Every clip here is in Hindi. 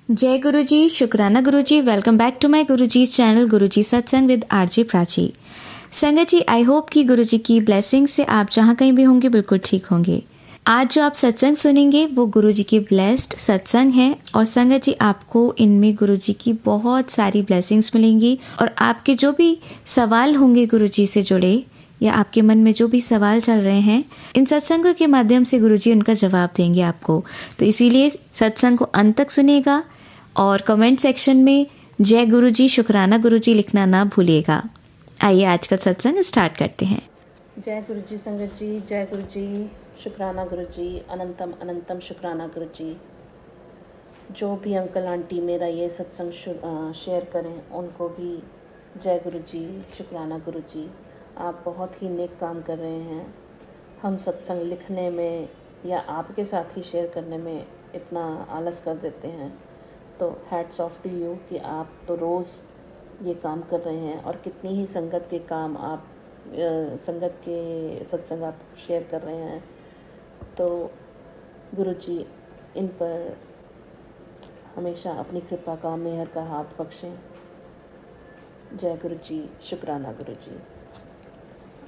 जय गुरु जी, शुक्राना गुरु जी। Welcome back to my Guru ji channel गुरु जी सत्संग विद आरजे प्राची। संगत जी, आई होप कि गुरु जी की ब्लेसिंग से आप जहाँ कहीं भी होंगे बिल्कुल ठीक होंगे। आज जो आप सत्संग सुनेंगे वो गुरु जी की ब्लेस्ड सत्संग है और संगत जी आपको इनमें गुरु जी की बहुत सारी ब्लेसिंग्स मिलेंगी और आपके जो भी सवाल होंगे गुरु जी से जुड़े या आपके मन में जो भी सवाल चल रहे हैं, इन सत्संगों के माध्यम से गुरु जी उनका जवाब देंगे आपको। तो इसीलिए सत्संग को अंत तक सुनिएगा और कमेंट सेक्शन में जय गुरु जी, शुक्राना गुरु जी लिखना ना भूलिएगा। आइए आज का सत्संग स्टार्ट करते हैं। जय गुरु जी संगत जी, जय गुरु जी, शुक्राना गुरु जी, अनंतम अनंतम शुक्राना गुरु जी। जो भी अंकल आंटी मेरा ये सत्संग शेयर करें उनको भी जय गुरु जी, शुक्राना गुरु जी। आप बहुत ही नेक काम कर रहे हैं। हम सत्संग लिखने में या आपके साथ ही शेयर करने में इतना आलस कर देते हैं, तो हैट्स ऑफ टू यू कि आप तो रोज़ ये काम कर रहे हैं और कितनी ही संगत के काम आप संगत के सत्संग आप शेयर कर रहे हैं। तो गुरु जी इन पर हमेशा अपनी कृपा का मेहर का हाथ बख्शें। जय गुरु जी, शुक्राना गुरु जी।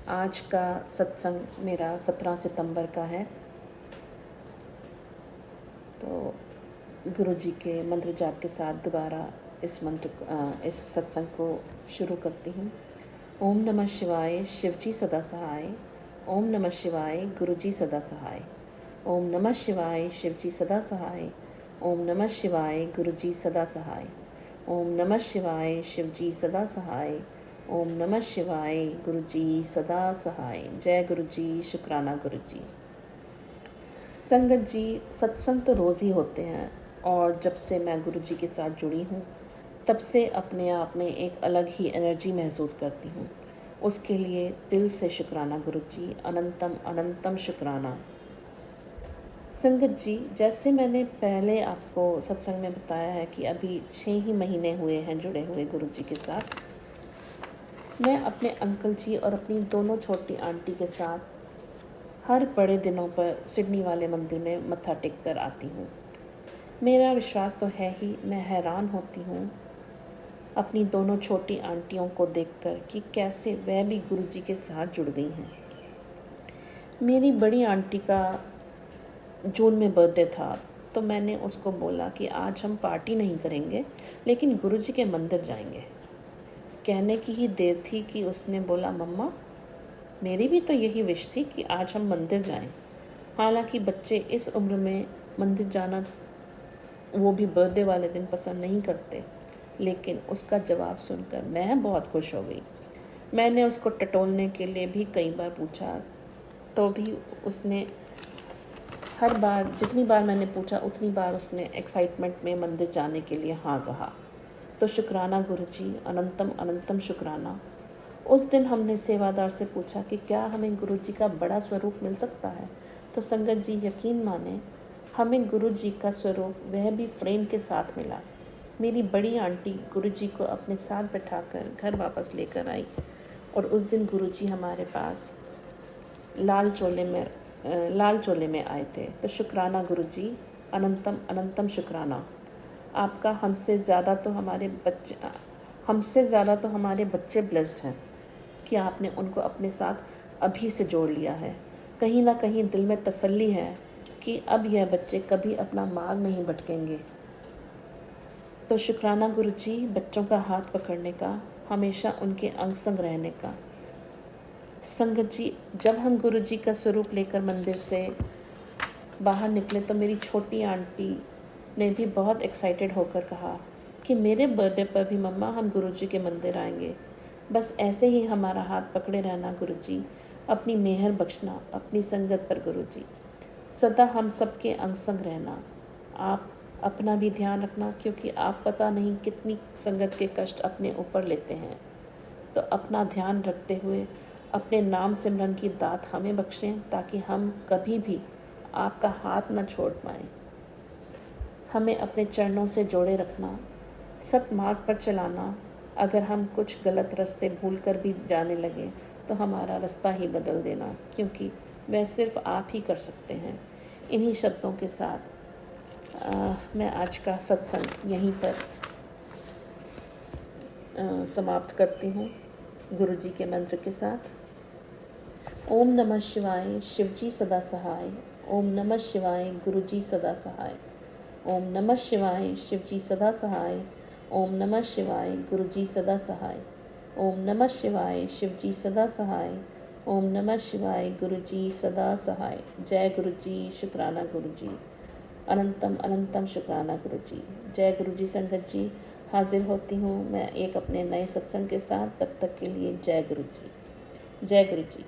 आज का सत्संग मेरा 17 सितंबर का है। तो गुरु जी के मंत्र जाप के साथ दोबारा इस सत्संग को शुरू करती हूँ। ओम नमः शिवाय, शिवजी सदा सहाय। ओम नमः शिवाय, गुरुजी सदा सहाय। ओम नमः शिवाय, शिवजी सदा सहाय। ओम नमः शिवाय, गुरुजी सदा सहाय। ओम नमः शिवाय, शिवजी सदा सहाय। ओम नमः शिवाय, गुरुजी सदा सहाय। जय गुरु जी, शुक्राना गुरु जी। संगत जी, सत्संग तो रोज़ ही होते हैं और जब से मैं गुरु जी के साथ जुड़ी हूँ तब से अपने आप में एक अलग ही एनर्जी महसूस करती हूँ। उसके लिए दिल से शुक्राना गुरु जी, अनंतम अनंतम शुक्राना। संगत जी, जैसे मैंने पहले आपको सत्संग में बताया है कि अभी 6 ही महीने हुए हैं जुड़े हुए गुरु जी के साथ। मैं अपने अंकल जी और अपनी दोनों छोटी आंटी के साथ हर बड़े दिनों पर सिडनी वाले मंदिर में मत्था टेक कर आती हूँ। मेरा विश्वास तो है ही, मैं हैरान होती हूँ अपनी दोनों छोटी आंटियों को देखकर कि कैसे वह भी गुरु जी के साथ जुड़ गई हैं। मेरी बड़ी आंटी का जून में बर्थडे था, तो मैंने उसको बोला कि आज हम पार्टी नहीं करेंगे लेकिन गुरु जी के मंदिर जाएंगे। कहने की ही देर थी कि उसने बोला, मम्मा मेरी भी तो यही विश थी कि आज हम मंदिर जाएं। हालांकि बच्चे इस उम्र में मंदिर जाना, वो भी बर्थडे वाले दिन, पसंद नहीं करते, लेकिन उसका जवाब सुनकर मैं बहुत खुश हो गई। मैंने उसको टटोलने के लिए भी कई बार पूछा, तो भी उसने हर बार, जितनी बार मैंने पूछा उतनी बार उसने एक्साइटमेंट में मंदिर जाने के लिए हाँ कहा। तो शुक्राना गुरु जी, अनंतम अनंतम शुक्राना। उस दिन हमने सेवादार से पूछा कि क्या हमें गुरु जी का बड़ा स्वरूप मिल सकता है, तो संगत जी यकीन माने हमें गुरु जी का स्वरूप वह भी फ्रेम के साथ मिला। मेरी बड़ी आंटी गुरु जी को अपने साथ बैठाकर घर वापस लेकर आई और उस दिन गुरु जी हमारे पास लाल चोले में आए थे। तो शुक्राना गुरु जी, अनंतम अनंतम शुक्राना। आपका हमसे ज़्यादा तो हमारे बच्चे ब्लेस्ड हैं कि आपने उनको अपने साथ अभी से जोड़ लिया है। कहीं ना कहीं दिल में तसल्ली है कि अब यह बच्चे कभी अपना मार्ग नहीं भटकेंगे। तो शुक्राना गुरु जी, बच्चों का हाथ पकड़ने का, हमेशा उनके अंग संग रहने का। संगत जी, जब हम गुरु जी का स्वरूप लेकर मंदिर से बाहर निकले तो मेरी छोटी आंटी ने भी बहुत एक्साइटेड होकर कहा कि मेरे बर्थडे पर भी मम्मा हम गुरु जी के मंदिर आएंगे। बस ऐसे ही हमारा हाथ पकड़े रहना गुरु जी, अपनी मेहर बख्शना अपनी संगत पर गुरु जी, सदा हम सबके अंग संग रहना। आप अपना भी ध्यान रखना, क्योंकि आप पता नहीं कितनी संगत के कष्ट अपने ऊपर लेते हैं। तो अपना ध्यान रखते हुए अपने नाम सिमरन की दात हमें बख्शें, ताकि हम कभी भी आपका हाथ न छोड़ पाएँ। हमें अपने चरणों से जोड़े रखना, सत मार्ग पर चलाना। अगर हम कुछ गलत रास्ते भूल कर भी जाने लगे तो हमारा रास्ता ही बदल देना, क्योंकि वह सिर्फ आप ही कर सकते हैं। इन्हीं शब्दों के साथ मैं आज का सत्संग यहीं पर समाप्त करती हूँ गुरु जी के मंत्र के साथ। ओम नमः शिवाय, शिवजी सदा सहाय। ओम नमः शिवाय, गुरु जी सदा सहाय। ओम नमः शिवाय, शिवजी सदा सहाय। ओम नमः शिवाय, गुरु जी सदा सहाय। ओम नमः शिवाय, शिवजी सदा सहाय। ओम नमः शिवाय, गुरु जी सदा सहाय। जय गुरु जी, शुक्राना गुरु जी, अनंतम अनंतम शुक्राना गुरु जी। जय गुरु जी। संगत जी, हाजिर होती हूँ मैं एक अपने नए सत्संग के साथ। तब तक के लिए जय गुरु जी, जय गुरु जी,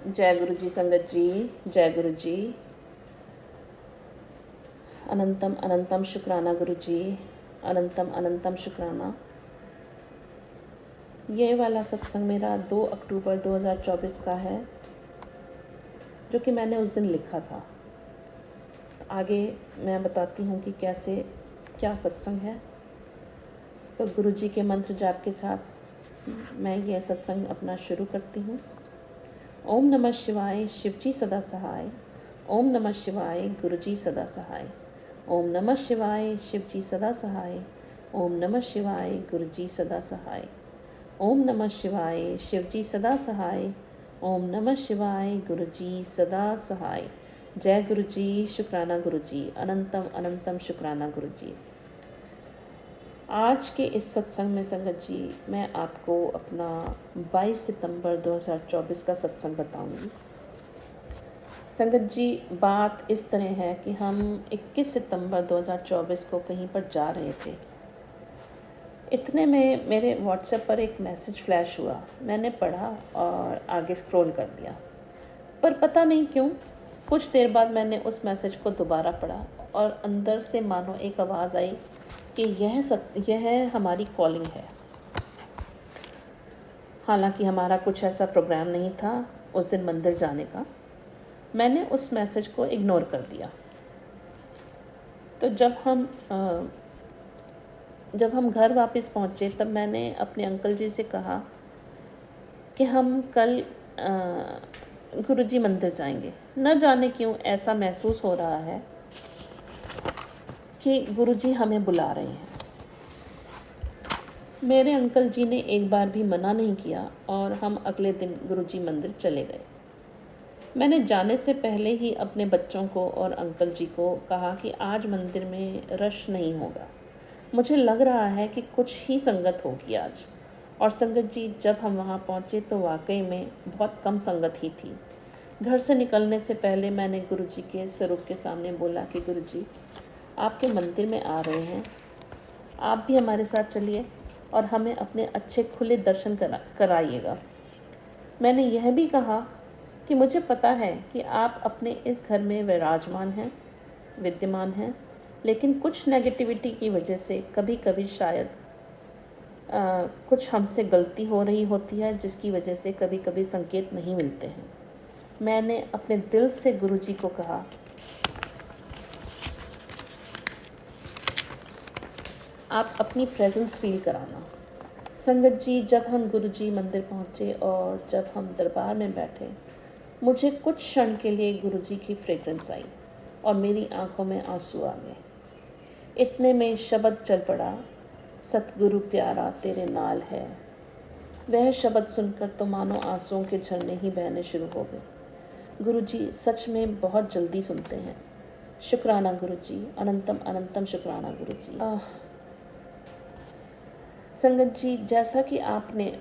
जय गुरु जी। संगत जी, जय गुरु जी, अनंतम अनंतम शुक्राना गुरु जी, अनंतम अनंतम शुक्राना। ये वाला सत्संग मेरा 2 अक्टूबर 2024 का है, जो कि मैंने उस दिन लिखा था। आगे मैं बताती हूँ कि कैसे क्या सत्संग है। तो गुरु जी के मंत्र जाप के साथ मैं ये सत्संग अपना शुरू करती हूँ। ओम नमः शिवाय, शिवजी सदा सहाय। ओम नमः शिवाय, गुरु जी सदा सहाय। ओम नमः शिवाय, शिवजी सदा सहाय। ओम नमः शिवाय, गुरु जी सदा सहाय। ओम नमः शिवाय, शिवजी सदा सहाय। ओम नमः शिवाय, गुरु जी सदा सहाय। जय गुरु जी, शुक्राना गुरु जी, अनंतम अनंतम शुक्राना गुरु जी। आज के इस सत्संग में संगत जी मैं आपको अपना 22 सितंबर 2024 का सत्संग बताऊंगी। संगत जी, बात इस तरह है कि हम 21 सितंबर 2024 को कहीं पर जा रहे थे। इतने में मेरे व्हाट्सएप पर एक मैसेज फ्लैश हुआ। मैंने पढ़ा और आगे स्क्रॉल कर दिया, पर पता नहीं क्यों कुछ देर बाद मैंने उस मैसेज को दोबारा पढ़ा और अंदर से मानो एक आवाज़ आई कि यह हमारी कॉलिंग है। हालांकि हमारा कुछ ऐसा प्रोग्राम नहीं था उस दिन मंदिर जाने का। मैंने उस मैसेज को इग्नोर कर दिया। तो जब हम घर वापस पहुँचे तब मैंने अपने अंकल जी से कहा कि हम कल गुरुजी मंदिर जाएंगे। न जाने क्यों ऐसा महसूस हो रहा है कि गुरुजी हमें बुला रहे हैं। मेरे अंकल जी ने एक बार भी मना नहीं किया और हम अगले दिन गुरुजी मंदिर चले गए। मैंने जाने से पहले ही अपने बच्चों को और अंकल जी को कहा कि आज मंदिर में रश नहीं होगा। मुझे लग रहा है कि कुछ ही संगत होगी आज। और संगत जी, जब हम वहाँ पहुँचे तो वाकई में बहुत कम संगत ही थी। घर से निकलने से पहले मैंने गुरुजी के स्वरूप के सामने बोला कि गुरुजी, आपके मंदिर में आ रहे हैं, आप भी हमारे साथ चलिए और हमें अपने अच्छे खुले दर्शन कराइएगा। मैंने यह भी कहा कि मुझे पता है कि आप अपने इस घर में विद्यमान हैं, लेकिन कुछ नेगेटिविटी की वजह से कभी कभी शायद कुछ हमसे गलती हो रही होती है, जिसकी वजह से कभी कभी संकेत नहीं मिलते हैं। मैंने अपने दिल से गुरुजी को कहा, आप अपनी प्रेजेंस फील कराना। संगत जी, जब हम गुरुजी मंदिर पहुँचे और जब हम दरबार में बैठे, मुझे कुछ क्षण के लिए गुरुजी की फ्रेग्रेंस आई और मेरी आंखों में आंसू आ गए। इतने में शब्द चल पड़ा, सतगुरु प्यारा तेरे नाल है। वह शब्द सुनकर तो मानो आंसुओं के झरने ही बहने शुरू हो गए। गुरुजी सच में बहुत जल्दी सुनते हैं। शुक्राना गुरुजी, अनंतम अनंतम शुक्राना गुरुजी। संगत जी, जैसा कि आपने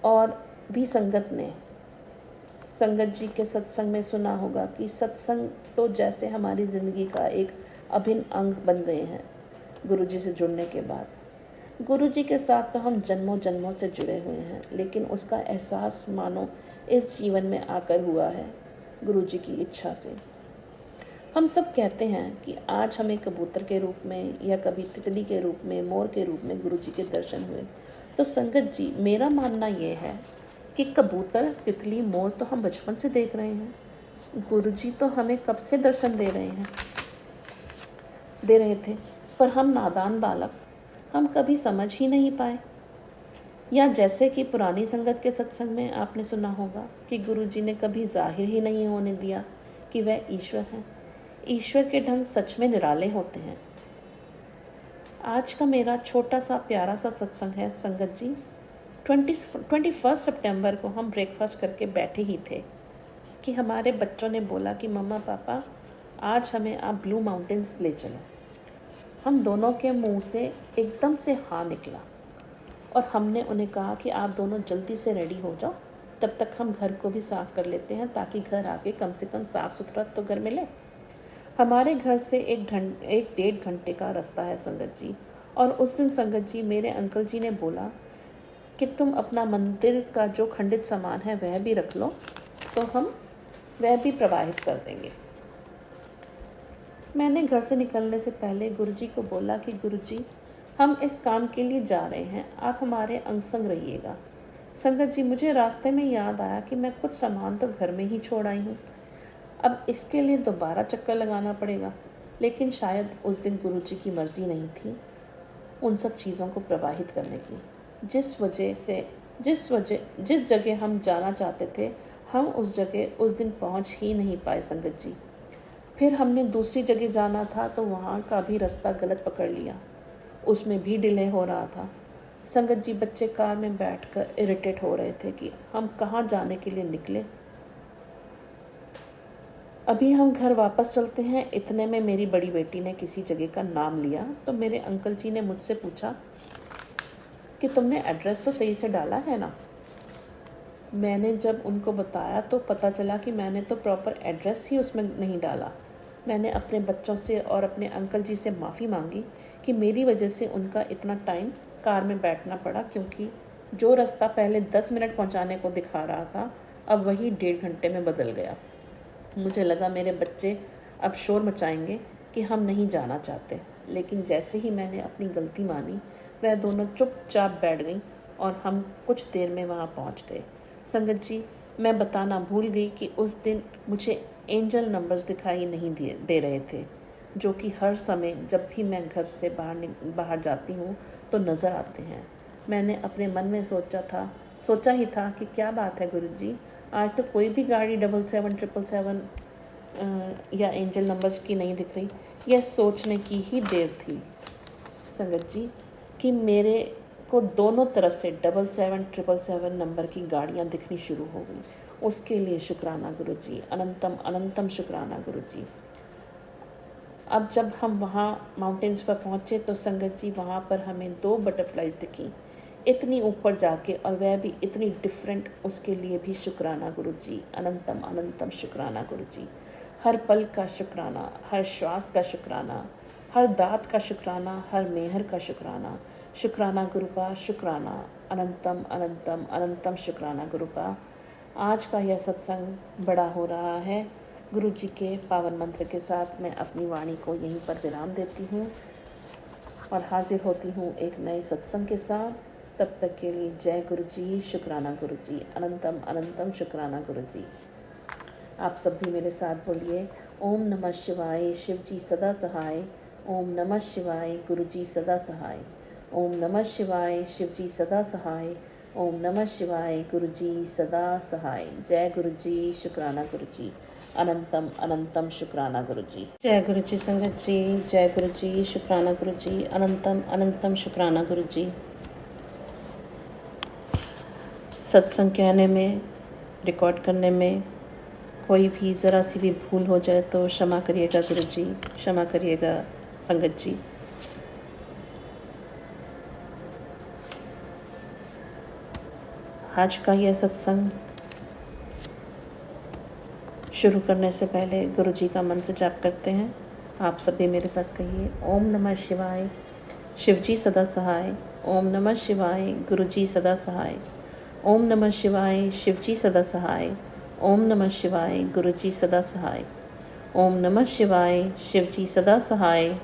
और भी संगत ने संगत जी के सत्संग में सुना होगा कि सत्संग तो जैसे हमारी ज़िंदगी का एक अभिन्न अंग बन गए हैं। गुरुजी से जुड़ने के बाद गुरुजी के साथ तो हम जन्मों जन्मों से जुड़े हुए हैं, लेकिन उसका एहसास मानो इस जीवन में आकर हुआ है गुरुजी की इच्छा से। हम सब कहते हैं कि आज हमें कबूतर के रूप में या कभी तितली के रूप में, मोर के रूप में गुरुजी के दर्शन हुए। तो संगत जी, मेरा मानना ये है कि कबूतर, तितली, मोर तो हम बचपन से देख रहे हैं। गुरुजी तो हमें कब से दर्शन दे रहे थे, पर हम नादान बालक, हम कभी समझ ही नहीं पाए। या जैसे कि पुरानी संगत के सत्संग में आपने सुना होगा कि गुरुजी ने कभी जाहिर ही नहीं होने दिया कि वह ईश्वर हैं। ईश्वर के ढंग सच में निराले होते हैं। आज का मेरा छोटा सा प्यारा सा सत्संग है संगत जी। 21 सितंबर को हम ब्रेकफास्ट करके बैठे ही थे कि हमारे बच्चों ने बोला कि मम्मा पापा आज हमें आप ब्लू माउंटेन्स ले चलो। हम दोनों के मुंह से एकदम से हाँ निकला और हमने उन्हें कहा कि आप दोनों जल्दी से रेडी हो जाओ, तब तक हम घर को भी साफ़ कर लेते हैं ताकि घर आके कम से कम साफ़ सुथरा तो घर मिले। हमारे घर से एक डेढ़ घंटे का रास्ता है संगत जी। और उस दिन संगत जी मेरे अंकल जी ने बोला कि तुम अपना मंदिर का जो खंडित सामान है वह भी रख लो, तो हम वह भी प्रवाहित कर देंगे। मैंने घर से निकलने से पहले गुरुजी को बोला कि गुरुजी हम इस काम के लिए जा रहे हैं, आप हमारे अंग संग रहिएगा। संगत जी मुझे रास्ते में याद आया कि मैं कुछ सामान तो घर में ही छोड़ आई हूँ, अब इसके लिए दोबारा चक्कर लगाना पड़ेगा। लेकिन शायद उस दिन गुरुजी की मर्ज़ी नहीं थी उन सब चीज़ों को प्रवाहित करने की। जिस जगह हम जाना चाहते थे हम उस जगह उस दिन पहुंच ही नहीं पाए संगत जी। फिर हमने दूसरी जगह जाना था तो वहाँ का भी रास्ता गलत पकड़ लिया, उसमें भी डिले हो रहा था। संगत जी बच्चे कार में बैठकर इरिटेट हो रहे थे कि हम कहाँ जाने के लिए निकले। अभी हम घर वापस चलते हैं। इतने में मेरी बड़ी बेटी ने किसी जगह का नाम लिया तो मेरे अंकल जी ने मुझसे पूछा कि तुमने एड्रेस तो सही से डाला है ना। मैंने जब उनको बताया तो पता चला कि मैंने तो प्रॉपर एड्रेस ही उसमें नहीं डाला। मैंने अपने बच्चों से और अपने अंकल जी से माफ़ी मांगी कि मेरी वजह से उनका इतना टाइम कार में बैठना पड़ा, क्योंकि जो रास्ता पहले 10 मिनट पहुंचाने को दिखा रहा था अब वही 1.5 घंटे में बदल गया। मुझे लगा मेरे बच्चे अब शोर मचाएंगे कि हम नहीं जाना चाहते, लेकिन जैसे ही मैंने अपनी गलती मानी वह दोनों चुपचाप बैठ गईं और हम कुछ देर में वहाँ पहुँच गए। संगत जी मैं बताना भूल गई कि उस दिन मुझे एंजल नंबर्स दिखाई नहीं दे रहे थे, जो कि हर समय जब भी मैं घर से बाहर जाती हूँ तो नज़र आते हैं। मैंने अपने मन में सोचा ही था कि क्या बात है गुरुजी, आज तो कोई भी गाड़ी 777 या एंजल नंबर्स की नहीं दिख रही। यह सोचने की ही देर थी संगत जी कि मेरे को दोनों तरफ से 777 नंबर की गाड़ियाँ दिखनी शुरू हो गई। उसके लिए शुक्राना गुरुजी, अनंतम अनंतम शुक्राना गुरुजी। अब जब हम वहाँ माउंटेन्स पर पहुँचे तो संगत जी वहाँ पर हमें 2 बटरफ्लाइज दिखी, इतनी ऊपर जाके, और वह भी इतनी डिफरेंट। उसके लिए भी शुक्राना गुरुजी, अनंतम अनंतम शुक्राना गुरुजी। हर पल का शुक्राना, हर श्वास का शुक्राना, हर दात का शुक्राना, हर मेहर का शुक्राना। शुक्राना गुरुपा, शुक्राना, अनंतम अनंतम अनंतम शुक्राना गुरुपा। आज का यह सत्संग बड़ा हो रहा है। गुरु जी के पावन मंत्र के साथ मैं अपनी वाणी को यहीं पर विराम देती हूँ और हाजिर होती हूँ एक नए सत्संग के साथ। तब तक के लिए जय गुरु जी, शुक्राना गुरु जी, अनंतम अनंतम शुक्राना गुरु जी। आप सब भी मेरे साथ बोलिए, ओम नमः शिवाय, शिव जी सदा सहाय। ओम नमः शिवाय, गुरु जी सदा सहाय। ओम नमः शिवाय, शिव जी सदा सहाय। ओम नमः शिवाय, गुरु जी सदा सहाय। जय गुरु जी, शुक्राना गुरु जी, अनंतम अनंतम शुक्राना गुरु जी। जय गुरु जी संगत जी, जय गुरु जी, शुक्राना गुरु जी, अनंतम अनंतम शुक्राना गुरु जी। सत्संग कहने में, रिकॉर्ड करने में कोई भी ज़रा सी भी भूल हो जाए तो क्षमा करिएगा गुरु जी, क्षमा करिएगा संगत जी। आज का यह सत्संग शुरू करने से पहले गुरु जी का मंत्र जाप करते हैं। आप सभी मेरे साथ कहिए, ओम नमः शिवाय, शिव जी सदा सहाय। ओम नमः शिवाय, गुरु जी सदा सहाय। ओम नमः शिवाय, शिव जी सदा सहाय। ओम नमः शिवाय, गुरु जी सदा सहाय। ओम नमः शिवाय, शिव जी सदा सहाय।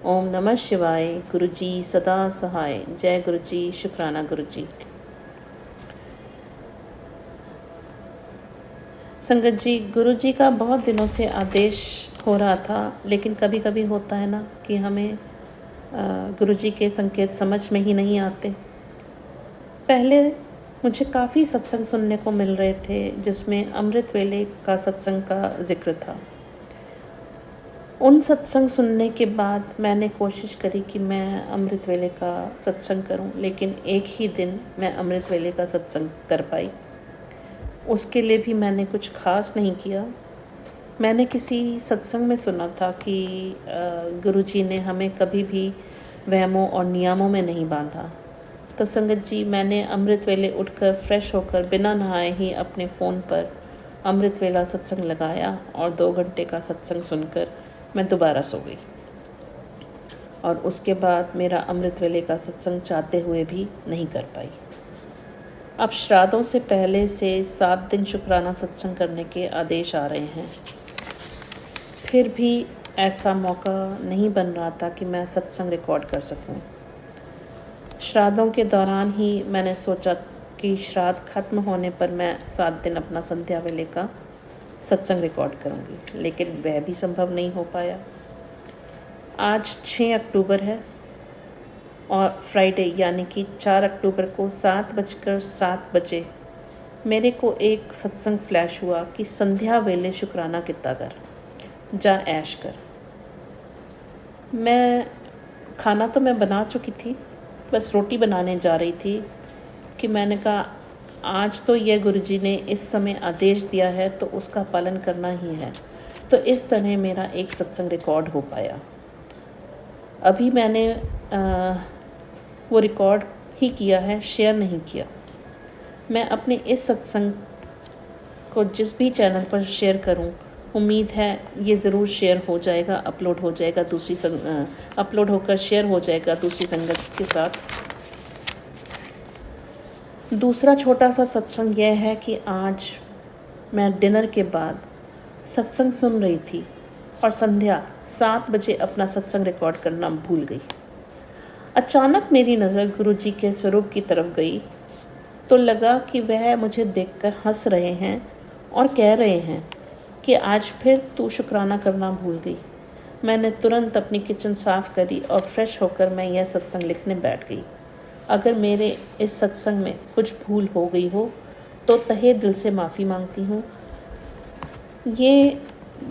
ओम नमः शिवाय, गुरु जी सदा सहाय। जय गुरु जी, शुक्राना गुरु जी। संगत जी, गुरु जी का बहुत दिनों से आदेश हो रहा था, लेकिन कभी कभी होता है ना कि हमें गुरु जी के संकेत समझ में ही नहीं आते। पहले मुझे काफ़ी सत्संग सुनने को मिल रहे थे जिसमें अमृत वेले का सत्संग का जिक्र था, उन सत्संग सुनने के बाद मैंने कोशिश करी कि मैं अमृत वेले का सत्संग करूं, लेकिन एक ही दिन मैं अमृत वेले का सत्संग कर पाई। उसके लिए भी मैंने कुछ ख़ास नहीं किया। मैंने किसी सत्संग में सुना था कि गुरुजी ने हमें कभी भी वहमों और नियमों में नहीं बांधा। तो संगत जी, मैंने अमृत वेले उठकर फ्रेश होकर बिना नहाए ही अपने फ़ोन पर अमृत वेला सत्संग लगाया और 2 घंटे का सत्संग सुनकर मैं दोबारा सो गई। और उसके बाद मेरा अमृत वेले का सत्संग चाहते हुए भी नहीं कर पाई। अब श्राद्धों से पहले से 7 दिन शुक्राना सत्संग करने के आदेश आ रहे हैं, फिर भी ऐसा मौका नहीं बन रहा था कि मैं सत्संग रिकॉर्ड कर सकूं। श्राद्धों के दौरान ही मैंने सोचा कि श्राद्ध खत्म होने पर मैं 7 दिन अपना संध्या वेले का सत्संग रिकॉर्ड करूंगी, लेकिन वह भी संभव नहीं हो पाया। आज 6 अक्टूबर है और फ्राइडे यानी कि 4 अक्टूबर को 7:07 मेरे को एक सत्संग फ्लैश हुआ कि संध्या वेले शुक्राना कितना कर, जा ऐश कर। खाना तो मैं बना चुकी थी, बस रोटी बनाने जा रही थी कि मैंने कहा आज तो यह गुरुजी ने इस समय आदेश दिया है तो उसका पालन करना ही है। तो इस तरह मेरा एक सत्संग रिकॉर्ड हो पाया। अभी मैंने वो रिकॉर्ड ही किया है, शेयर नहीं किया। मैं अपने इस सत्संग को जिस भी चैनल पर शेयर करूं, उम्मीद है ये ज़रूर शेयर हो जाएगा, अपलोड होकर शेयर हो जाएगा दूसरी संगत के साथ। दूसरा छोटा सा सत्संग यह है कि आज मैं डिनर के बाद सत्संग सुन रही थी और संध्या 7 बजे अपना सत्संग रिकॉर्ड करना भूल गई। अचानक मेरी नज़र गुरुजी के स्वरूप की तरफ गई तो लगा कि वह मुझे देखकर हंस रहे हैं और कह रहे हैं कि आज फिर तू शुक्राना करना भूल गई। मैंने तुरंत अपनी किचन साफ़ करी और फ्रेश होकर मैं यह सत्संग लिखने बैठ गई। अगर मेरे इस सत्संग में कुछ भूल हो गई हो तो तहे दिल से माफ़ी मांगती हूँ। ये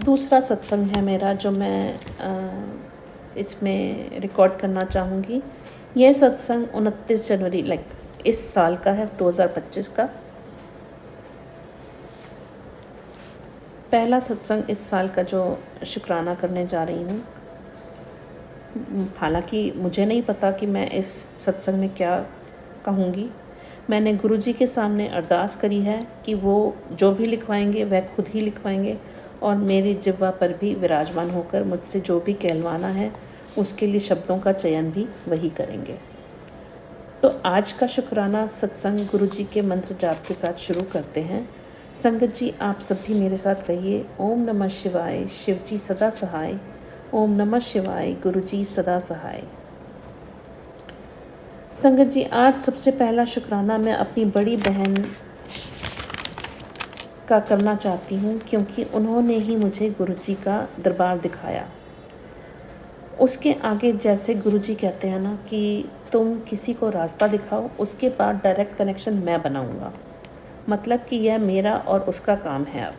दूसरा सत्संग है मेरा जो मैं इसमें रिकॉर्ड करना चाहूँगी। यह सत्संग 29 जनवरी इस साल का है, 2025 का। पहला सत्संग इस साल का जो शुक्राना करने जा रही हूँ। हालांकि मुझे नहीं पता कि मैं इस सत्संग में क्या कहूँगी। मैंने गुरुजी के सामने अरदास करी है कि वो जो भी लिखवाएंगे वह खुद ही लिखवाएंगे और मेरी जिह्वा पर भी विराजमान होकर मुझसे जो भी कहलवाना है उसके लिए शब्दों का चयन भी वही करेंगे। तो आज का शुक्राना सत्संग गुरुजी के मंत्र जाप के साथ शुरू करते हैं। संगत जी, आप सब भी मेरे साथ कहिए, ओम नमः शिवाय, शिवजी सदा सहाय। ओम नमः शिवाय, गुरुजी सदा सहाय। संगत जी, आज सबसे पहला शुक्राना मैं अपनी बड़ी बहन का करना चाहती हूँ, क्योंकि उन्होंने ही मुझे गुरुजी का दरबार दिखाया। उसके आगे जैसे गुरुजी कहते हैं ना कि तुम किसी को रास्ता दिखाओ, उसके बाद डायरेक्ट कनेक्शन मैं बनाऊँगा। मतलब कि यह मेरा और उसका काम है। अब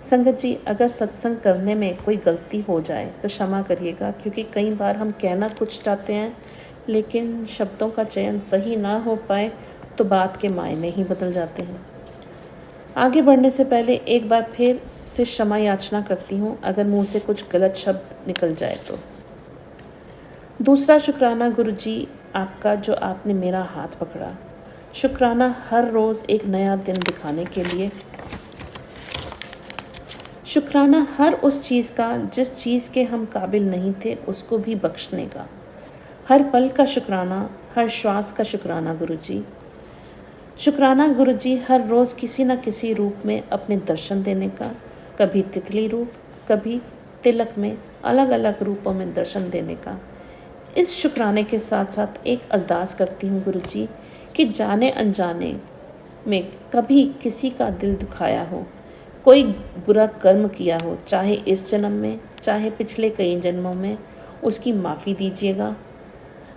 संगत जी, अगर सत्संग करने में कोई गलती हो जाए तो क्षमा करिएगा, क्योंकि कई बार हम कहना कुछ चाहते हैं लेकिन शब्दों का चयन सही ना हो पाए तो बात के मायने ही बदल जाते हैं। आगे बढ़ने से पहले एक बार फिर से क्षमा याचना करती हूँ अगर मुंह से कुछ गलत शब्द निकल जाए तो। दूसरा शुक्राना गुरुजी आपका जो आपने मेरा हाथ पकड़ा। शुक्राना हर रोज़ एक नया दिन दिखाने के लिए। शुक्राना हर उस चीज़ का जिस चीज़ के हम काबिल नहीं थे उसको भी बख्शने का। हर पल का शुक्राना, हर श्वास का शुक्राना गुरुजी। शुक्राना गुरुजी हर रोज़ किसी न किसी रूप में अपने दर्शन देने का। कभी तितली रूप, कभी तिलक में, अलग अलग रूपों में दर्शन देने का। इस शुक्राने के साथ साथ एक अरदास करती हूँ गुरुजी कि जाने अनजाने में कभी किसी का दिल दुखाया हो, कोई बुरा कर्म किया हो, चाहे इस जन्म में चाहे पिछले कई जन्मों में, उसकी माफ़ी दीजिएगा।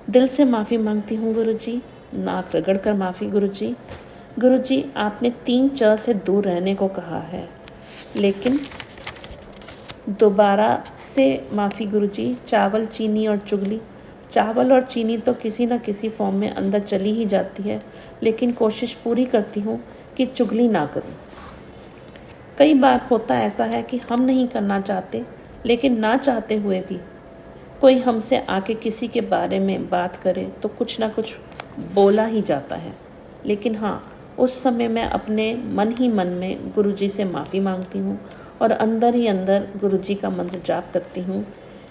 दिल से माफ़ी मांगती हूँ गुरुजी, नाक रगड़ कर माफ़ी गुरुजी। गुरुजी, आपने 3 च से दूर रहने को कहा है, लेकिन दोबारा से माफ़ी गुरुजी। चावल, चीनी और चुगली। चावल और चीनी तो किसी न किसी फॉर्म में अंदर चली ही जाती है, लेकिन कोशिश पूरी करती हूँ कि चुगली ना करूँ। कई बार होता ऐसा है कि हम नहीं करना चाहते, लेकिन ना चाहते हुए भी कोई हमसे आके किसी के बारे में बात करे तो कुछ ना कुछ बोला ही जाता है। लेकिन हाँ, उस समय मैं अपने मन ही मन में गुरुजी से माफ़ी मांगती हूँ और अंदर ही अंदर गुरुजी का मंत्र जाप करती हूँ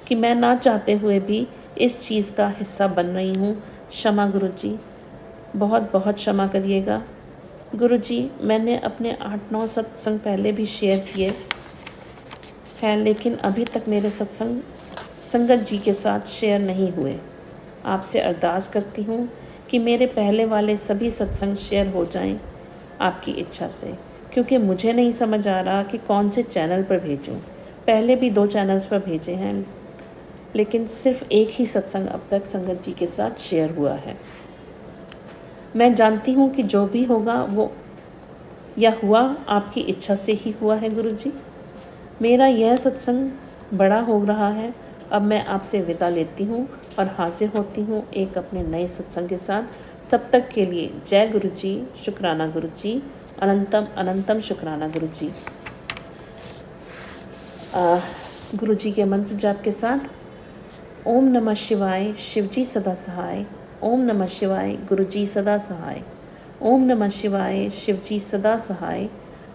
कि मैं ना चाहते हुए भी इस चीज़ का हिस्सा बन रही हूँ। क्षमा गुरुजी, बहुत बहुत क्षमा करिएगा। गुरुजी, मैंने अपने 8-9 सत्संग पहले भी शेयर किए हैं, लेकिन अभी तक मेरे सत्संग संगत जी के साथ शेयर नहीं हुए। आपसे अरदास करती हूँ कि मेरे पहले वाले सभी सत्संग शेयर हो जाएं आपकी इच्छा से, क्योंकि मुझे नहीं समझ आ रहा कि कौन से चैनल पर भेजूँ। पहले भी 2 चैनल्स पर भेजे हैं, लेकिन सिर्फ एक ही सत्संग अब तक संगत जी के साथ शेयर हुआ है। मैं जानती हूँ कि जो भी होगा वो या हुआ आपकी इच्छा से ही हुआ है गुरुजी। मेरा यह सत्संग बड़ा हो रहा है। अब मैं आपसे विदा लेती हूँ और हाजिर होती हूँ एक अपने नए सत्संग के साथ। तब तक के लिए जय गुरुजी, शुक्राना गुरुजी, अनंतम अनंतम शुक्राना गुरुजी। गुरुजी के मंत्र जाप के साथ ओम नमः शिवाय, शिवजी सदा सहाय। ओम नमः शिवाय, गुरुजी सदा सहाय। ओम नमः शिवाय, शिवजी सदा सहाय।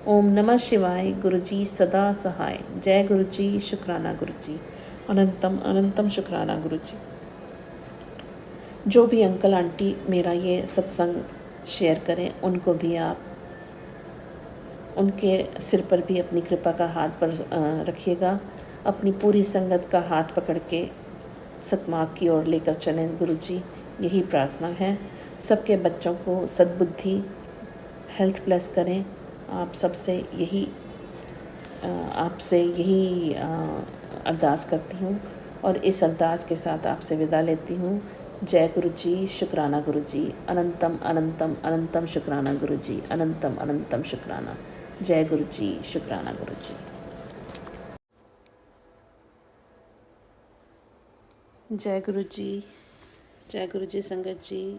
ओम नमः शिवाय, गुरुजी सदा सहाय। जय गुरुजी, शुक्राना गुरुजी, अनंतम अनंतम शुक्राना गुरुजी। जो भी अंकल आंटी मेरा ये सत्संग शेयर करें, उनको भी आप उनके सिर पर भी अपनी कृपा का हाथ पर रखिएगा। अपनी पूरी संगत का हाथ पकड़ के सतमार्ग की ओर लेकर चलें गुरुजी, यही प्रार्थना है। सबके बच्चों को सद्बुद्धि, हेल्थ प्लस करें। आपसे यही अरदास करती हूँ और इस अरदास के साथ आपसे विदा लेती हूँ। जय गुरुजी, शुक्राना गुरुजी, अनंतम अनंतम अनंतम शुक्राना गुरुजी, अनंतम अनंतम शुक्राना। जय गुरुजी, शुक्राना गुरुजी। जय गुरुजी, जय गुरुजी संगत जी,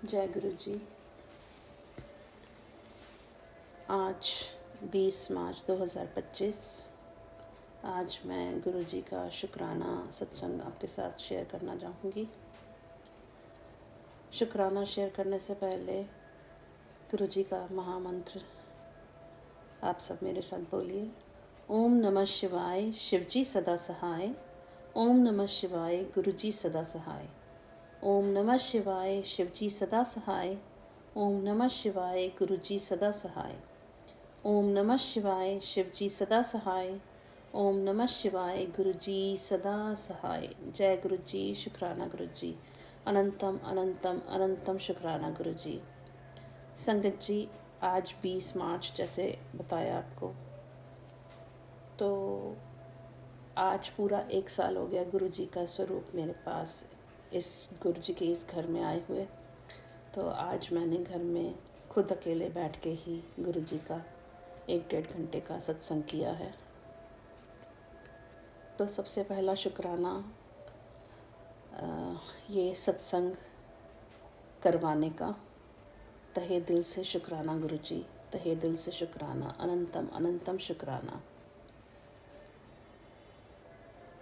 जय गुरुजी। आज 20 मार्च 2025, आज मैं गुरुजी का शुक्राना सत्संग आपके साथ शेयर करना चाहूँगी। शुक्राना शेयर करने से पहले गुरुजी का महामंत्र आप सब मेरे साथ बोलिए। ओम नमः शिवाय, शिवजी सदा सहाय। ओम नमः शिवाय, गुरुजी सदा सहाय। ओम नमः शिवाय, शिवजी सदा सहाय। ओम नमः शिवाय, गुरुजी सदा सहाय। ओम नमः शिवाय, शिवजी सदा सहाय। ओम नमः शिवाय, गुरुजी सदा सहाय। जय गुरुजी, शुक्राना गुरुजी, अनंतम अनंतम अनंतम शुक्राना गुरुजी। संगत जी, आज 20 मार्च जैसे बताया आपको, तो आज पूरा 1 साल हो गया गुरुजी का स्वरूप मेरे पास, इस गुरुजी के इस घर में आए हुए। तो आज मैंने घर में खुद अकेले बैठ के ही गुरुजी का 1-1.5 घंटे का सत्संग किया है। तो सबसे पहला शुक्राना ये सत्संग करवाने का, तहे दिल से शुक्राना गुरुजी, तहे दिल से शुक्राना, अनंतम अनंतम शुक्राना।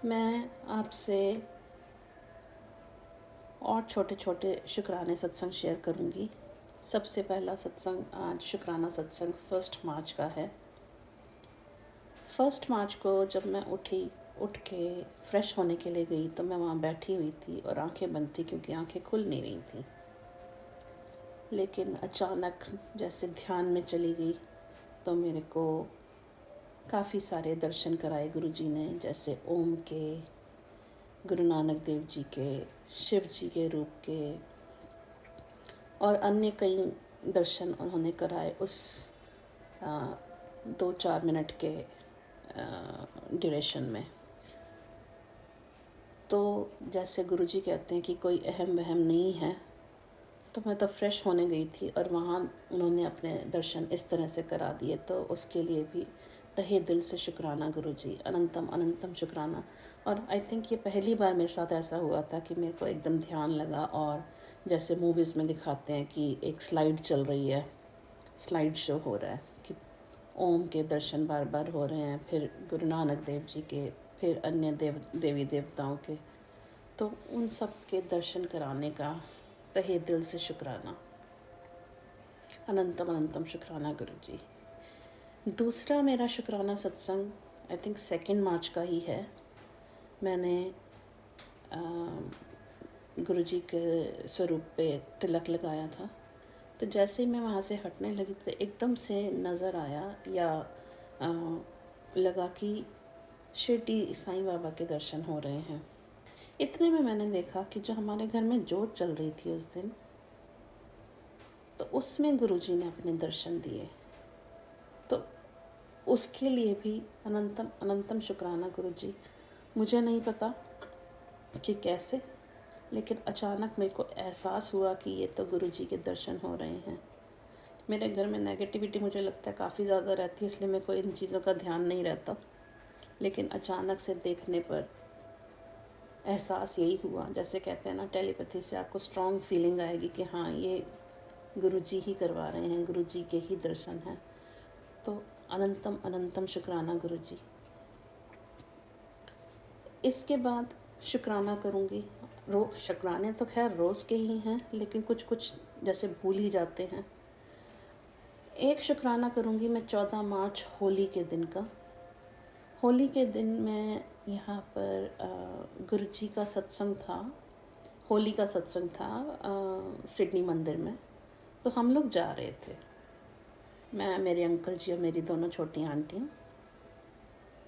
मैं आपसे और छोटे छोटे शुक्राने सत्संग शेयर करूंगी। सबसे पहला सत्संग आज शुक्राना सत्संग 1 मार्च का है। 1 मार्च को जब मैं उठ के फ्रेश होने के लिए गई तो मैं वहाँ बैठी हुई थी और आंखें बंद थी, क्योंकि आंखें खुल नहीं रही थी। लेकिन अचानक जैसे ध्यान में चली गई तो मेरे को काफ़ी सारे दर्शन कराए गुरुजी ने, जैसे ओम के, गुरु नानक देव जी के, शिव जी के रूप के और अन्य कई दर्शन उन्होंने कराए उस 2-4 मिनट के ड्यूरेशन में। तो जैसे गुरुजी कहते हैं कि कोई अहम वहम नहीं है, तो मैं तो फ्रेश होने गई थी और वहाँ उन्होंने अपने दर्शन इस तरह से करा दिए, तो उसके लिए भी तहे दिल से शुक्राना गुरुजी, अनंतम अनंतम शुक्राना। और आई थिंक ये पहली बार मेरे साथ ऐसा हुआ था कि मेरे को एकदम ध्यान लगा, और जैसे मूवीज़ में दिखाते हैं कि एक स्लाइड चल रही है, स्लाइड शो हो रहा है कि ओम के दर्शन बार बार हो रहे हैं, फिर गुरु नानक देव जी के, फिर अन्य देवी देवताओं के, तो उन सब के दर्शन कराने का तहे दिल से शुक्राना, अनंतम अनंतम शुक्राना गुरुजी। दूसरा मेरा शुक्राना सत्संग आई थिंक 2 मार्च का ही है। मैंने गुरुजी के स्वरूप पे तिलक लगाया था, तो जैसे ही मैं वहाँ से हटने लगी तो एकदम से नज़र आया या लगा कि शिरडी साईं बाबा के दर्शन हो रहे हैं। इतने में मैंने देखा कि जो हमारे घर में जोत चल रही थी उस दिन, तो उसमें गुरुजी ने अपने दर्शन दिए। तो उसके लिए भी अनंतम अनंतम शुक्राना गुरुजी। मुझे नहीं पता कि कैसे, लेकिन अचानक मेरे को एहसास हुआ कि ये तो गुरुजी के दर्शन हो रहे हैं। मेरे घर में नेगेटिविटी मुझे लगता है काफ़ी ज़्यादा रहती है, इसलिए मेरे को इन चीज़ों का ध्यान नहीं रहता, लेकिन अचानक से देखने पर एहसास यही हुआ। जैसे कहते हैं ना, टेलीपैथी से आपको स्ट्रॉन्ग फीलिंग आएगी कि हाँ, ये गुरुजी ही करवा रहे हैं, गुरुजी के ही दर्शन हैं। तो अनंतम अनंतम शुक्राना गुरुजी। इसके बाद शुक्राना करूँगी, शुक्राने तो खैर रोज़ के ही हैं, लेकिन कुछ कुछ जैसे भूल ही जाते हैं। एक शुक्राना करूँगी मैं 14 मार्च होली के दिन का। होली के दिन मैं यहाँ पर गुरुजी का सत्संग था, होली का सत्संग था सिडनी मंदिर में। तो हम लोग जा रहे थे, मैं, मेरे अंकल जी और मेरी दोनों छोटी आंटियाँ,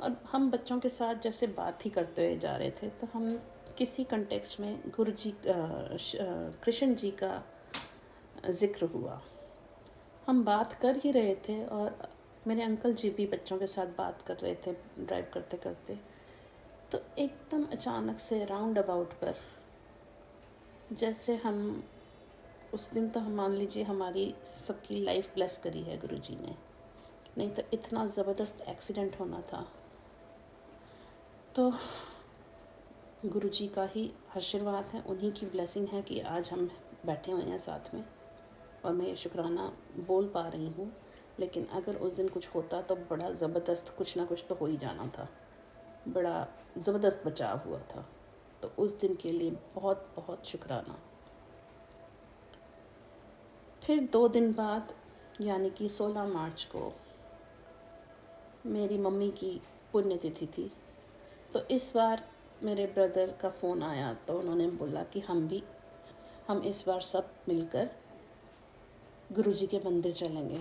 और हम बच्चों के साथ जैसे बात ही करते हुए जा रहे थे। तो हम किसी कंटेक्स्ट में गुरुजी कृष्ण जी का जिक्र हुआ। हम बात कर ही रहे थे और मेरे अंकल जी भी बच्चों के साथ बात कर रहे थे ड्राइव करते करते। तो एकदम अचानक से राउंड अबाउट पर, जैसे हम उस दिन तो हम मान लीजिए हमारी सबकी लाइफ ब्लेस करी है गुरुजी ने, नहीं तो इतना ज़बरदस्त एक्सीडेंट होना था। तो गुरुजी का ही आशीर्वाद है, उन्हीं की ब्लेसिंग है कि आज हम बैठे हुए हैं साथ में और मैं ये शुक्राना बोल पा रही हूँ। लेकिन अगर उस दिन कुछ होता तो बड़ा ज़बरदस्त कुछ ना कुछ तो हो ही जाना था, बड़ा ज़बरदस्त बचाव हुआ था। तो उस दिन के लिए बहुत बहुत शुक्राना। फिर 2 दिन बाद यानी कि 16 मार्च को मेरी मम्मी की पुण्यतिथि थी। तो इस बार मेरे ब्रदर का फ़ोन आया, तो उन्होंने बोला कि हम इस बार सब मिलकर गुरुजी के मंदिर चलेंगे।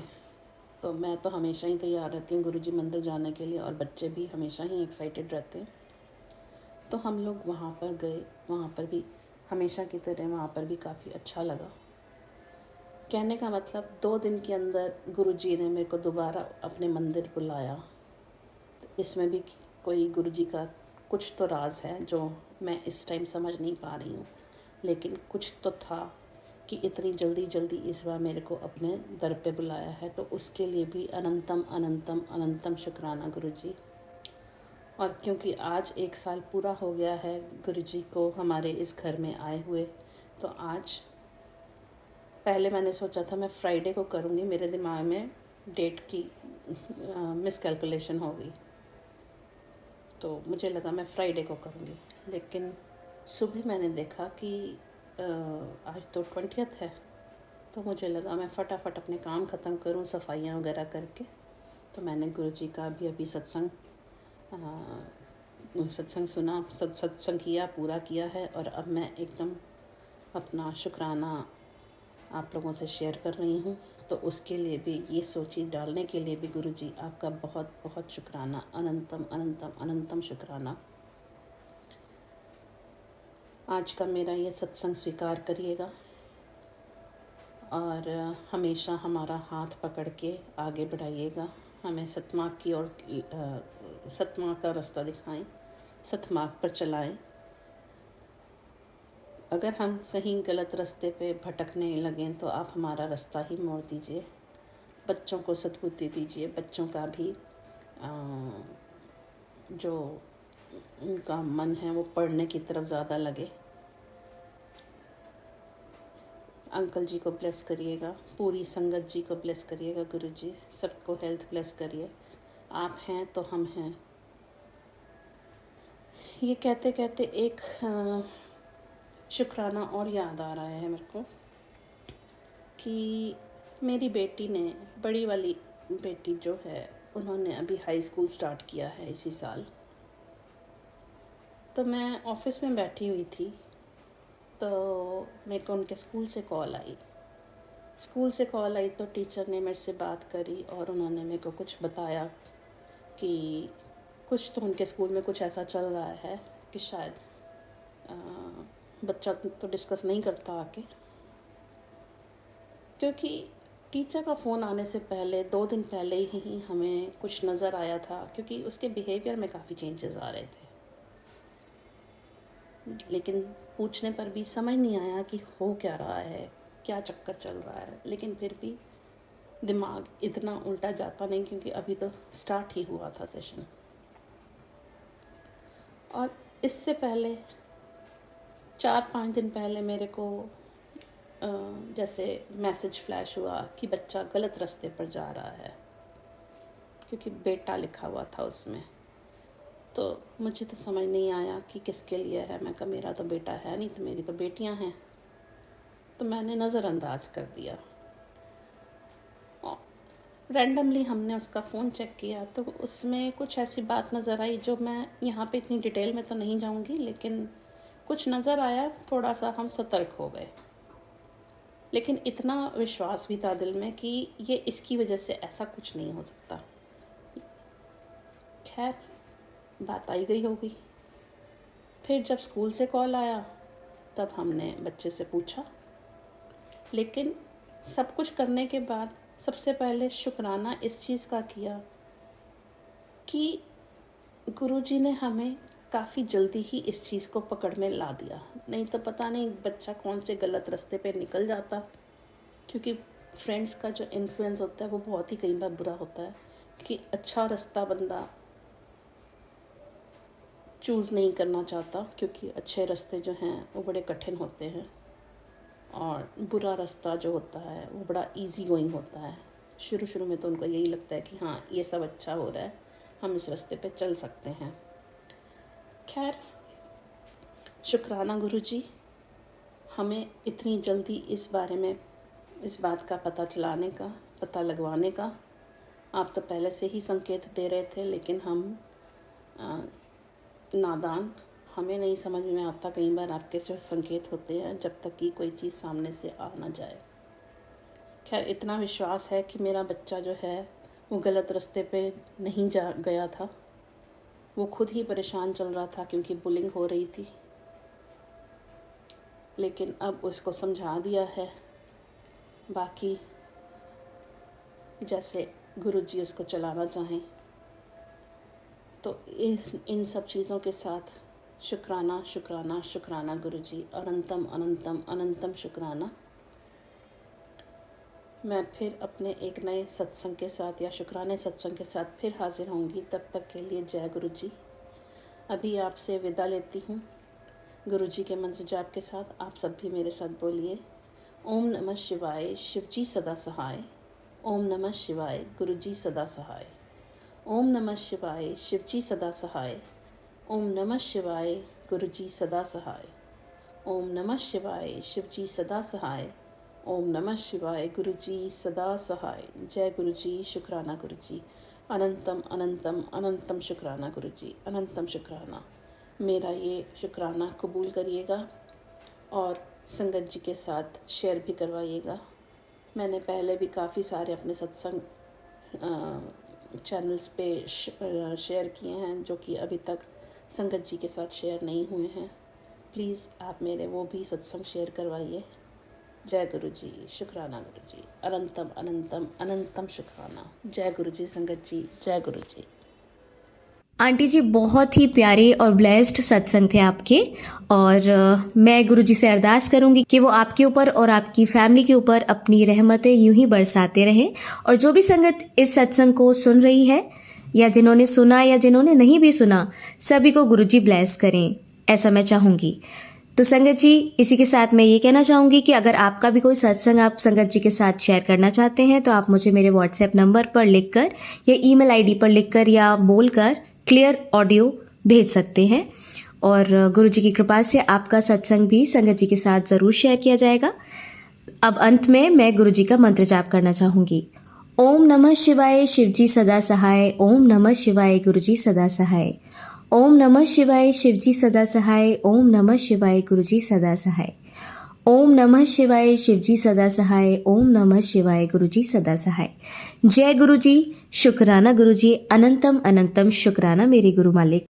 तो मैं तो हमेशा ही तैयार रहती हूँ गुरुजी मंदिर जाने के लिए, और बच्चे भी हमेशा ही एक्साइटेड रहते हैं। तो हम लोग वहाँ पर गए। वहाँ पर भी हमेशा की तरह वहाँ पर भी काफ़ी अच्छा लगा। कहने का मतलब 2 दिन के अंदर गुरुजी ने मेरे को दोबारा अपने मंदिर बुलाया। तो इसमें भी कोई गुरुजी का कुछ तो राज है जो मैं इस टाइम समझ नहीं पा रही हूँ, लेकिन कुछ तो था कि इतनी जल्दी इस बार मेरे को अपने दर पे बुलाया है। तो उसके लिए भी अनंतम अनंतम अनंतम शुक्राना गुरुजी। और क्योंकि आज 1 साल पूरा हो गया है गुरुजी को हमारे इस घर में आए हुए, तो आज, पहले मैंने सोचा था मैं फ्राइडे को करूँगी, मेरे दिमाग में डेट की मिसकैलकुलेशन हो गई, तो मुझे लगा मैं फ्राइडे को करूँगी। लेकिन सुबह मैंने देखा कि आज तो 20th है, तो मुझे लगा मैं फटाफट अपने काम ख़त्म करूँ, सफाइयाँ वगैरह करके। तो मैंने गुरुजी का भी अभी सत्संग सुना, सत्संग किया, पूरा किया है। और अब मैं एकदम अपना शुक्राना आप लोगों से शेयर कर रही हूँ। तो उसके लिए भी, ये सोची डालने के लिए भी गुरुजी आपका बहुत बहुत शुक्राना, अनंतम अनंतम अनंतम शुक्राना। आज का मेरा ये सत्संग स्वीकार करिएगा और हमेशा हमारा हाथ पकड़ के आगे बढ़ाइएगा, हमें सतमार्ग की ओर, सतमार्ग का रास्ता दिखाएं, सतमार्ग पर चलाएं। अगर हम कहीं गलत रास्ते पे भटकने लगें तो आप हमारा रास्ता ही मोड़ दीजिए। बच्चों को सद्बुद्धि दीजिए, बच्चों का भी जो उनका मन है वो पढ़ने की तरफ ज़्यादा लगे। अंकल जी को ब्लेस करिएगा, पूरी संगत जी को ब्लेस करिएगा गुरुजी, सबको हेल्थ ब्लेस करिए। आप हैं तो हम हैं। ये कहते कहते एक शुक्राना और याद आ रहा है मेरे को कि मेरी बेटी ने, बड़ी वाली बेटी जो है, उन्होंने अभी हाई स्कूल स्टार्ट किया है इसी साल। तो मैं ऑफिस में बैठी हुई थी तो मेरे को उनके स्कूल से कॉल आई तो टीचर ने मेरे से बात करी और उन्होंने मेरे को कुछ बताया कि कुछ तो उनके स्कूल में कुछ ऐसा चल रहा है कि शायद बच्चा तो डिस्कस नहीं करता आके, क्योंकि टीचर का फ़ोन आने से पहले 2 दिन पहले ही हमें कुछ नज़र आया था, क्योंकि उसके बिहेवियर में काफ़ी चेंजेस आ रहे थे। लेकिन पूछने पर भी समझ नहीं आया कि हो क्या रहा है, क्या चक्कर चल रहा है। लेकिन फिर भी दिमाग इतना उल्टा जाता नहीं, क्योंकि अभी तो स्टार्ट ही हुआ था सेशन। और इससे पहले 4-5 दिन पहले मेरे को जैसे मैसेज फ्लैश हुआ कि बच्चा गलत रास्ते पर जा रहा है, क्योंकि बेटा लिखा हुआ था उसमें। तो मुझे तो समझ नहीं आया कि किसके लिए है। मैं कहा मेरा तो बेटा है नहीं, तो मेरी तो बेटियां हैं। तो मैंने नज़रअंदाज कर दिया। रैंडमली हमने उसका फ़ोन चेक किया तो उसमें कुछ ऐसी बात नज़र आई जो मैं यहाँ पे इतनी डिटेल में तो नहीं जाऊँगी, लेकिन कुछ नज़र आया। थोड़ा सा हम सतर्क हो गए, लेकिन इतना विश्वास भी था दिल में कि ये इसकी वजह से ऐसा कुछ नहीं हो सकता। खैर, बात आई गई होगी। फिर जब स्कूल से कॉल आया तब हमने बच्चे से पूछा, लेकिन सब कुछ करने के बाद सबसे पहले शुक्राना इस चीज़ का किया कि गुरुजी ने हमें काफ़ी जल्दी ही इस चीज़ को पकड़ में ला दिया। नहीं तो पता नहीं बच्चा कौन से गलत रास्ते पे निकल जाता, क्योंकि फ्रेंड्स का जो इन्फ्लुएंस होता है वो बहुत ही कई बार बुरा होता है कि अच्छा रास्ता बंदा चूज़ नहीं करना चाहता, क्योंकि अच्छे रास्ते जो हैं वो बड़े कठिन होते हैं और बुरा रास्ता जो होता है वो बड़ा इजी गोइंग होता है। शुरू में तो उनको यही लगता है कि हाँ ये सब अच्छा हो रहा है, हम इस रास्ते पे चल सकते हैं। खैर, शुक्राना गुरुजी, हमें इतनी जल्दी इस बारे में, इस बात का पता लगवाने का। आप तो पहले से ही संकेत दे रहे थे, लेकिन हम नादान, हमें नहीं समझ में आता कई बार आपके जो संकेत होते हैं, जब तक कि कोई चीज़ सामने से आ ना जाए। खैर, इतना विश्वास है कि मेरा बच्चा जो है वो गलत रास्ते पे नहीं जा गया था। वो खुद ही परेशान चल रहा था क्योंकि बुलिंग हो रही थी, लेकिन अब उसको समझा दिया है। बाकी जैसे गुरुजी उसको चलाना चाहें। तो इन सब चीज़ों के साथ शुक्राना शुक्राना शुक्राना गुरुजी, अनंतम अनंतम अनंतम शुक्राना। मैं फिर अपने एक नए सत्संग के साथ या शुक्राने सत्संग के साथ फिर हाजिर होंगी। तब तक के लिए जय गुरुजी। अभी आपसे विदा लेती हूँ गुरुजी के मंत्र जाप के साथ। आप सब भी मेरे साथ बोलिए, ओम नमः शिवाय, शिवजी सदा सहाय। ओम नमः शिवाय, गुरुजी सदा सहाय। ओम नमः शिवाय, शिवजी सदा सहाय। ओम नमः शिवाय, गुरुजी सदा सहाय। ओम नमः शिवाय, शिवजी सदा सहाय। ओम नमः शिवाय, गुरुजी सदा सहाय। जय गुरुजी, शुक्राना गुरुजी, अनंतम अनंतम अनंतम शुक्राना गुरुजी, अनंतम शुक्राना। मेरा ये शुक्राना कबूल करिएगा और संगत जी के साथ शेयर भी करवाइएगा। मैंने पहले भी काफ़ी सारे अपने सत्संग चैनल्स पे शेयर किए हैं, जो कि अभी तक संगत जी के साथ शेयर नहीं हुए हैं। प्लीज़ आप मेरे वो भी सत्संग शेयर करवाइए। जय गुरुजी, शुक्राना गुरुजी, अनंतम अनंतम अनंतम शुक्राना। जय गुरुजी संगत जी, जय गुरुजी। आंटी जी, बहुत ही प्यारे और ब्लेस्ड सत्संग थे आपके, और मैं गुरुजी से अरदास करूंगी कि वो आपके ऊपर और आपकी फैमिली के ऊपर अपनी रहमतें यूं ही बरसाते रहें। और जो भी संगत इस सत्संग को सुन रही है, या जिन्होंने सुना या जिन्होंने नहीं भी सुना, सभी को गुरुजी ब्लेस करें, ऐसा मैं चाहूँगी। तो संगत जी, इसी के साथ मैं ये कहना चाहूँगी कि अगर आपका भी कोई सत्संग आप संगत जी के साथ शेयर करना चाहते हैं तो आप मुझे मेरे व्हाट्सएप नंबर पर लिखकर या ईमेल आईडी पर लिखकर या बोलकर क्लियर ऑडियो भेज सकते हैं और गुरुजी की कृपा से आपका सत्संग भी संगत जी के साथ ज़रूर शेयर किया जाएगा। अब अंत में मैं गुरुजी का मंत्र जाप करना चाहूँगी। ओम नमः शिवाय, शिवजी सदा सहाय। ओम नमः शिवाय, गुरुजी सदा सहाय। ओम नमः शिवाय, शिवजी सदा सहाय। ओम नमः शिवाय, गुरुजी सदा सहाय। ओम नमः शिवाय, शिवजी सदा सहाय। ओम नमः शिवाय, गुरुजी सदा सहाय। जय गुरुजी, शुक्राना गुरुजी, अनंतम अनंतम शुक्राना मेरे गुरु मालिक।